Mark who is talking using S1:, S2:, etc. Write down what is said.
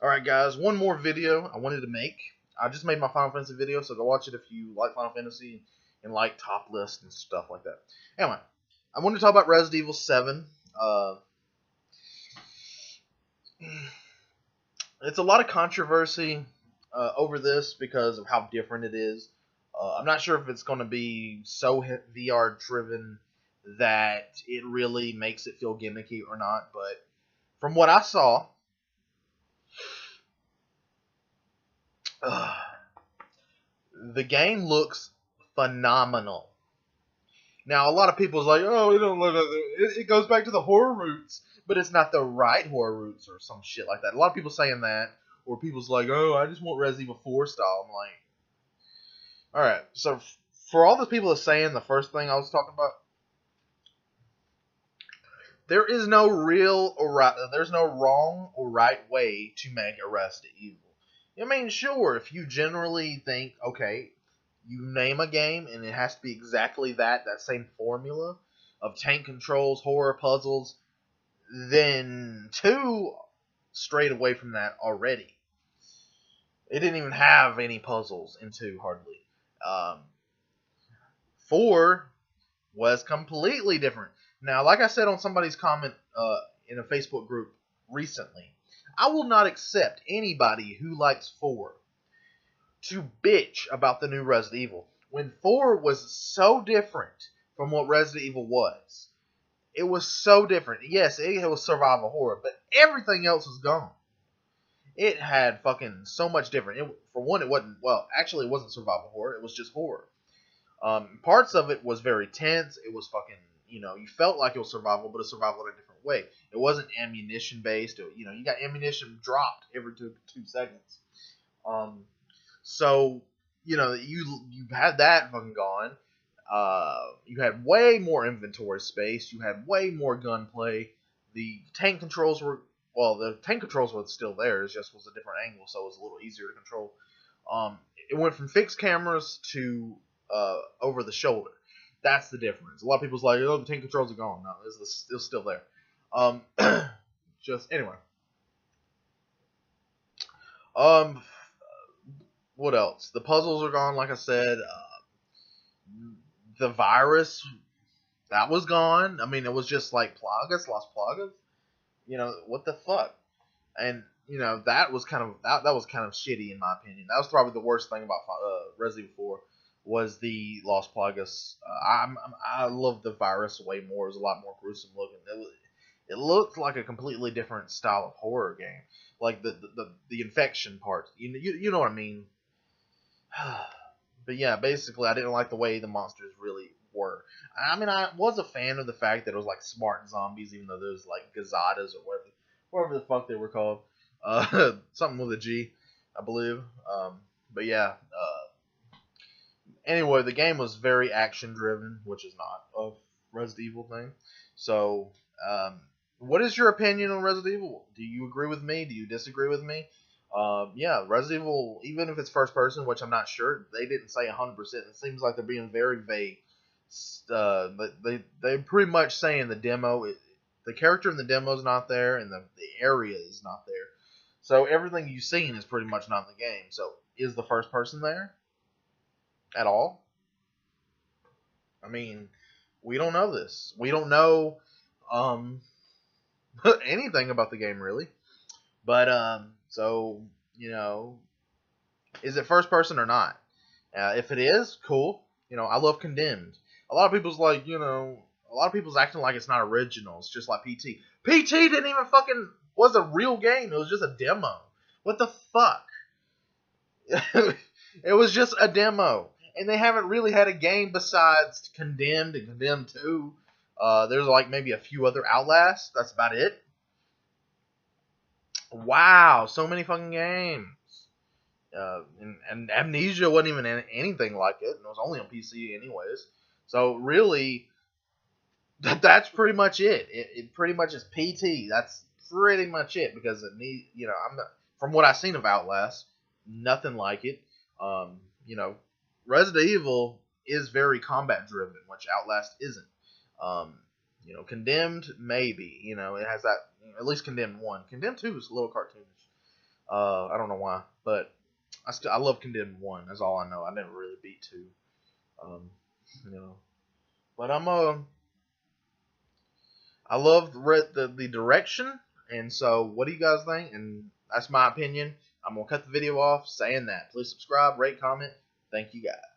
S1: Alright guys, one more video I wanted to make. I just made my Final Fantasy video, so go watch it if you like Final Fantasy and like top lists and stuff like that. Anyway, I wanted to talk about Resident Evil 7. It's a lot of controversy over this because of how different it is. I'm not sure if it's going to be so VR driven that it really makes it feel gimmicky or not, but from what I saw, the game looks phenomenal. Now, a lot of people's like, oh, it don't look like it goes back to the horror roots, but it's not the right horror roots or some shit like that. A lot of people saying that, or people's like, oh, I just want Resident Evil 4 style. I'm like, all right. So for all the people that saying the first thing I was talking about, there is no real or right, there's no wrong or right way to make a Resident Evil. I mean, sure, if you generally think, okay, you name a game and it has to be exactly that same formula of tank controls, horror puzzles, then 2 strayed away from that already. It didn't even have any puzzles in 2, hardly. 4 was completely different. Now, like I said on somebody's comment in a Facebook group recently, I will not accept anybody who likes 4 to bitch about the new Resident Evil when 4 was so different from what Resident Evil was. It was so different. Yes, it was survival horror, but everything else was gone. It had fucking so much different. For one, it wasn't, well, actually, it wasn't survival horror. It was just horror. Parts of it was very tense. It was fucking, you felt like it was survival, but a survival in a different way. It wasn't ammunition based. You got ammunition dropped every two seconds. So, you had that fucking gone. You had way more inventory space. You had way more gunplay. The tank controls were still there. It just was a different angle, so it was a little easier to control. It went from fixed cameras to over the shoulder. That's the difference. A lot of people's like, oh, the tank controls are gone. No, it's still there. Just anyway. What else? The puzzles are gone, like I said. The virus, that was gone. I mean, it was just like Plagas, Las Plagas. What the fuck? And that was kind of that was kind of shitty in my opinion. That was probably the worst thing about Resident Evil 4 was the Las Plagas. I love the virus way more. It was a lot more gruesome looking. It looked like a completely different style of horror game, like the infection part. You know what I mean? But yeah, basically, I didn't like the way the monsters really were. I mean, I was a fan of the fact that it was like smart zombies, even though there was like Gazadas or whatever the fuck they were called. Something with a G, I believe. But yeah. Anyway, the game was very action driven, which is not a Resident Evil thing. So, what is your opinion on Resident Evil? Do you agree with me? Do you disagree with me? Yeah, Resident Evil, even if it's first person, which I'm not sure, they didn't say 100%. It seems like they're being very vague. They're pretty much saying the demo, the character in the demo is not there, and the area is not there. So everything you've seen is pretty much not in the game. So is the first person there at all? I mean, we don't know this. We don't know anything about the game really. But so is it first person or not? If it is, cool. I love Condemned. A lot of people's like, a lot of people's acting like it's not original. It's just like PT. PT didn't even fucking was a real game. It was just a demo. What the fuck? It was just a demo, and they haven't really had a game besides Condemned and Condemned 2. There's like maybe a few other Outlasts. That's about it. Wow, so many fucking games. And Amnesia wasn't even anything like it, and it was only on PC anyways. So really, that's pretty much it. It pretty much is PT. That's pretty much it because I'm not, from what I've seen of Outlast, nothing like it. Resident Evil is very combat driven, which Outlast isn't. Condemned maybe. It has that, at least Condemned 1. Condemned 2 is a little cartoonish. I don't know why, but I love Condemned 1. That's all I know. I never really beat 2. Um, you know, but I love the direction, and so what do you guys think? And that's my opinion. I'm gonna cut the video off saying that. Please subscribe, rate, comment. Thank you guys.